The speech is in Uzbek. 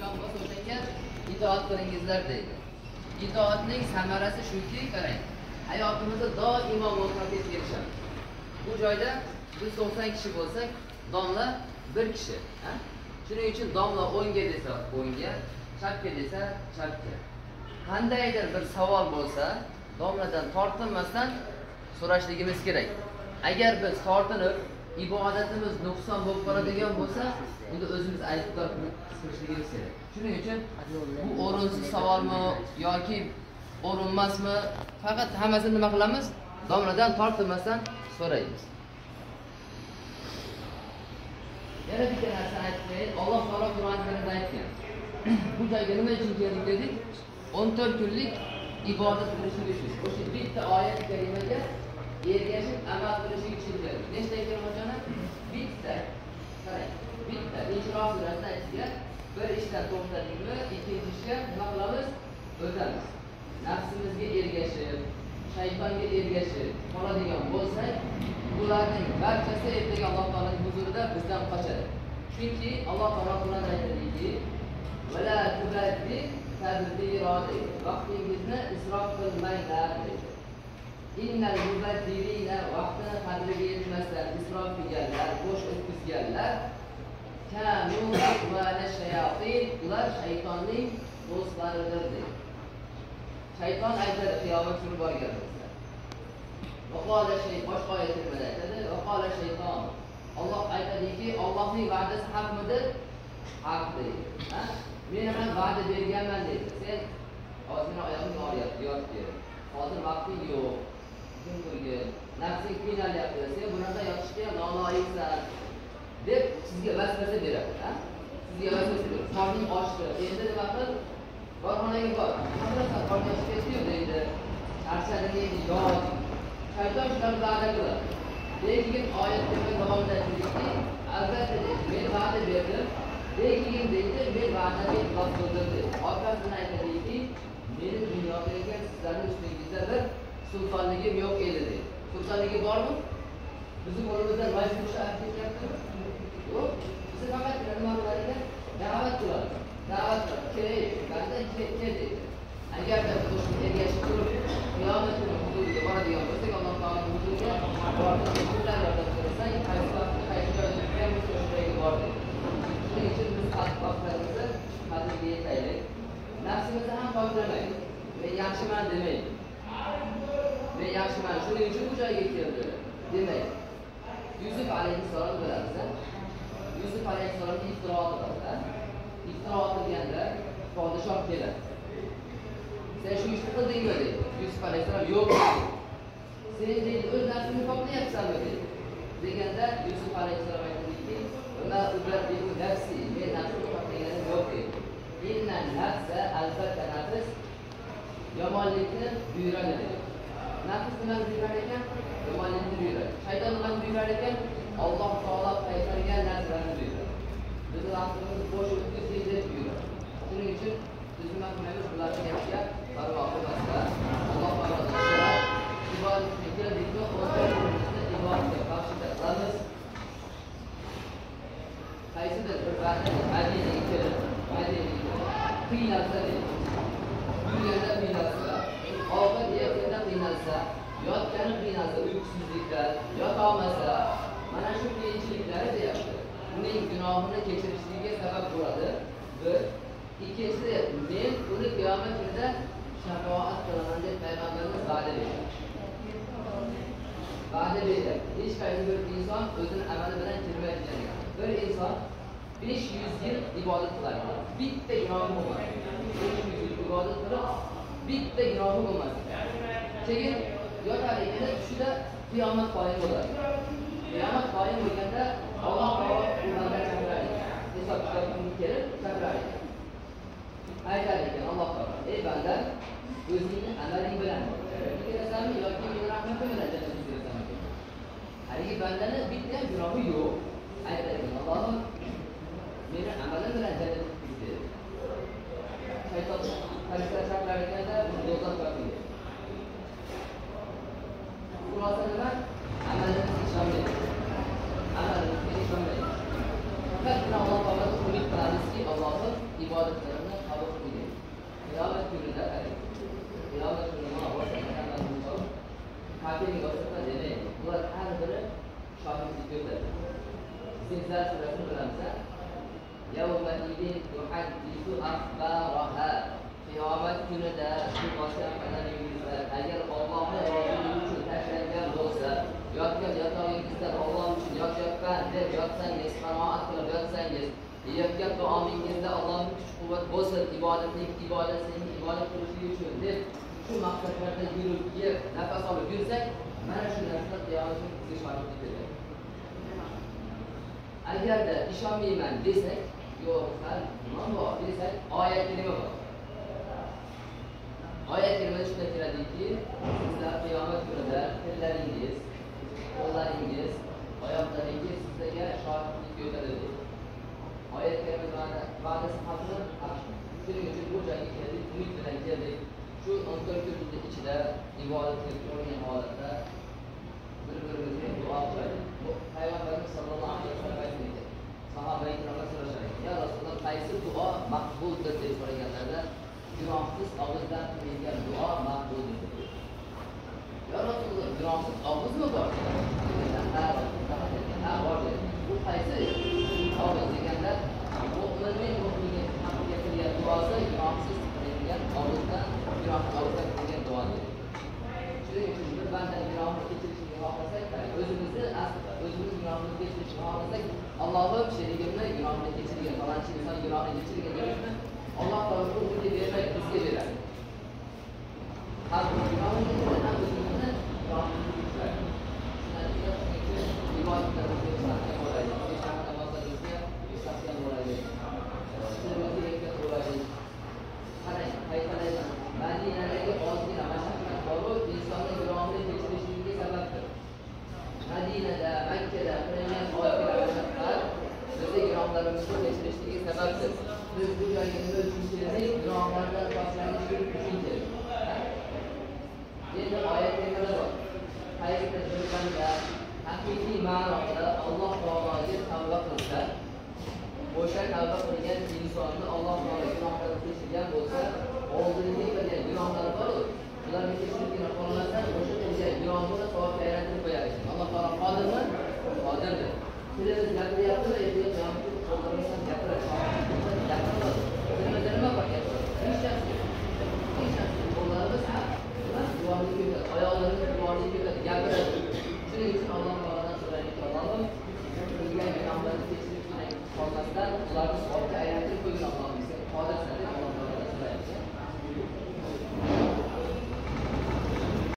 imkon bo'lsa o'shanga itoat qilingizlar deydi. Itoatning samarasi shuki, qarang, hayotimizda doimo muvaffaqiyat erishamiz. Bu joyda biz 90 kishi bo'lsak, domla 1 kishi. Shuning uchun domla o'ngga desa o'ngga, chapga desa chapga. Qandaydir bir savol bo'lsa, domladan tortinmasdan so'rashligimiz kerak. Agar biz tortinib, ibodatimiz nuqson bo'lib qoladigan bo'lsa, unda o'zimiz aybdor qilishligimiz kerak. Shuning uchun bu o'rinsiz savolmi yoki o'rinmasmi, faqat hammasini nima qilamiz? Domladan tortinmasdan so'raymiz. Yana bitta narsa aytaylik. Alloh taolo Qur'on karimda aytgan. Bu joyga nima uchun keldik dedik? 14 kunlik ibodat qilishlik uchun. O'sha bitta oyat karimaga ergashib amal qilishlik uchun keldik. Nechta ekan hojana? Bitta. Qarang, bitta. Inshiro surasida aytgan, bir ishdan to'xtadikmi, ikkinchi ishga nima qilamiz? O'tamiz. Nafsimizga ergashib, shaytonga ergashib qoladigan bo'lsak, bularning barchasi ertaga Alloh taolaning huzurida bizdan qochadi. Chunki Alloh taolo Qur'onda aytadiki: "Va la tubaddir tabdirodi." Vaqtingizni isrof qilmanglar deydi. Innal mubaddirina vaqtini qadriga yetmasdan isrof qilganlar, bo'sh o'tkazganlar, kanu ma'ana shayatin, ular shaytonning do'stlaridir deydi. Shayton aytadi qiyomat kuni borgan bo'lsa. Vaqola shayton boshqa oyatlarda aytadi, vaqola shayton. Alloh aytadiki, Allohning va'dasi haqmidir? Haq deydi. Men ham va'da berganman deydi. Sen ozgina oyog'ing og'riyapti, yot deydi. Hozir vaqting yo'q. Kun bo'yi nafsing qiynalyapti. Sen bunaqa yotishga noloyiqsan deb sizga vasvasa beradi, Sizga vasvasa beradi. Qorning ochdi. Endi nima qil? Borxonaga bor. Qanday qorning ochib ketdi deydi. Charchading endi yot. Shayton shularni va'da qiladi. Lekin oyatda davomida aytadiki, albatta men va'da berdim. Lekin deydi, men va'dani ixlof qildim deydi. Orqasidan aytadiki, mening dunyoda ekan sizlarning ustingizda bir sultonligim yo'q edi deydi. Sultonligi bormi? Bizning qo'limizdan majbur shart ketyaptimi? Yo'q. Biz faqat nima qilar ekan? Da'vat qiladi. Da'vat kerak, banda kel deydi. Agarda biz ergashib turib, qiyomat kuni huzuriga boradigan bo'lsak, Alloh taolaning huzuriga borib, shunday yordam bersa, qaysi vaqtda qaysi joyda turganmiz, o'sha joyga bordik. Shuning uchun biz vaqtlarimizni qadriga yetaylik. Nafsimizni ham qo'llamaylik. Men yaxshiman demaylik. Men yaxshiman, shuning uchun bu joyga keldim demaylik. Yusuf alayhissalom bilamiz. Yusuf alayhissalomning iftiroti bor. Iftiro qilganda podshoh keladi. Sen shu ishni qildingmi deydi. Yusuf alayhissalom yo'q deydi. Sen deydi o'z nafsingni toplayapsanmi deydi. Deganda Yusuf alayhissalom aytadiki, "Va ubaddiu nafsi, men nafsimni toplaganim yo'q" deydi. Inna nafsa albatta nafs yomonlikni buyuradi deydi. Nafs nimani buyurar ekan? Yomonlikni buyuradi. Shayton nimani buyurar ekan? Alloh taolo qaytargan narsalarni buyuradi. Biz vaqtimizni bo'sh o'tkazdik deb buyuradi. Shuning uchun biz nima qilamiz? Bularni gapiga parvo qilmasdan Alloh taolodan ibodatga keldikmi, o'zimizni ibodatga qarshida qilamiz. Qaysidir bir vaqtda Madinaga kelib, qiynalsa deydi. Yurganda qiynalsa, ovqat yeyotganda qiynalsa, yotgani qiynalsa, uyqusizlikda, yotolmasa, mana shu qiyinchiliklari deyapti. Uning gunohini kechirishligiga sabab bo'ladi. Bir, ikkinchisi, men uni qiyomat kunida shafoat qilaman deb payg'ambarimiz va'da berdi. Va'da berdi. Hech qaysi bir inson o'zini amali bilan kirmaydigan ekan. Bir inson 500 yil ibodat qiladi. Bitta gunohi bo'lmadi. 500 yil ibodat qilib, bitta gunohi bo'lmadi. Keyin yotar ekan, tushida qiyomat qoyim bo'ladi. Qiyomat qoyim bo'lganda Alloh taolo ularga chaqiradi. Hisob kitobini kelib chaqiradi. Aytar ekan Alloh taolo: "Ey banda, o'zingni amaling bilan kirasanmi yoki men rahmatim bilan jannatga kirasanmi?" Haligi bandani bitta gunohi yo'q. Aytar ekan Alloh, meni amalim bilan jannatga kirdi. Shayton farishtalar chaqirar ekanda do'zax yo'q. Xulosa nima? Amalimiz ishonmaydi. Amalimiz ishonmaydi. Faqat Alloh taologa umid qilamizki, Allohning ibadetlerini kabul qilgan. Qiyomat kunida qarang. Qiyomat kunida kafirga boshqa demak, ular har biri shohidlik ko'rsatadi. Sizlar surasini bilamizlar. Yawma idin tuhaddisu akhbaraha. Qiyomat kunida shu boshqalarning agar Allohning roziligi uchun tashlangan bo'lsa, yotgan yotog'ingizdan Alloh uchun yotayotgan deb yotsangiz, qanoat qilib yotsangiz, yeyotgan taomingizda Allohning kuch-quvvat bo'lsin, ibodatning ibodat qilishligi uchun deb shu maqsadlarda yurib, yeb, nafas olib yursak, mana shu narsa qiyomat kunida shohidlik beradi. Agarda ishonmayman desak, yo'q, hal nima bor desak, oyat kelma bor. Oyat kelimasi shunday keladiki, sizlar qiyomat kunida tillaringiz, qo'llaringiz, oyoqlaringiz sizlarga shohidlik ko'rsatadi. Oyat kelimasi va'dasi haqida shuning uchun bu joyga keldik, umid bilan keldik. Shu 14 kunning ichida ibodat qilib turgan holatda bir-birimizga duo qilaylik. Bu Payg'ambarimiz sollallohu alayhi vasallam aytgan. Sahobalar ikramlar so'rashadi: "Ya Rasululloh, qaysi duo maqbuldir?" deb so'raganlarda, gunohsiz og'izdan qilingan duo maqbuldir dedi. Ya Rasululloh, gunohsiz og'izmi bor? Ha, bor dedi. Bu qaysi og'iz deganda, mu'minning haqqiga qilgan duosi gunohsiz qilingan og'izdan, gunohsiz og'izdan qilingan duo dedi. Shuning uchun bir banda gunohni kechirishni xohlasak, o'zimizni aslida o'zimiz gunohni kechirishni xohlasak, Allohim sherigimni gunohni kechirgan, falonchi inson gunohni kechirgan demakmi? Alloh taolo o'ziga bermaydi, bizga beradi. Har bir gunohni kechirgan ham o'zimizni gunohni kechiradi. Shundan keyin ibodatlarimizga mustahkam bo'laylik, besh vaqt namozlarimizga mustahkam bo'laylik, sirrimizga yakka bo'laylik. Qarang, qaytalayman. Madinadagi ozgina mashaqqat boru insonning gunohini kechirishligiga sababdir. Madinada, Makkada qilingan ozgina mashaqqat bizning gunohlarimizni kechirishligiga sababdir. Biz bu joyga nima uchun keldik? Gunohlardan poklanishlik uchun keldik. Endi oyat kalimalar bor. Qaysi bir banda haqiqiy ma'noda Alloh taologa tavba qilsa, o'sha tavba qilgan insonni Alloh taolo gunohlarini kechirgan bo'lsa, oldingi qilgan gunohlari bor, ularni kechirgan xohlasa, o'sha qilgan gunohini savobga aylantirib qo'yar ekan. Alloh taolo qodirmi? Qodirdir. Tilimiz gapiryaptimi? Qo'llarimiz gapiradi.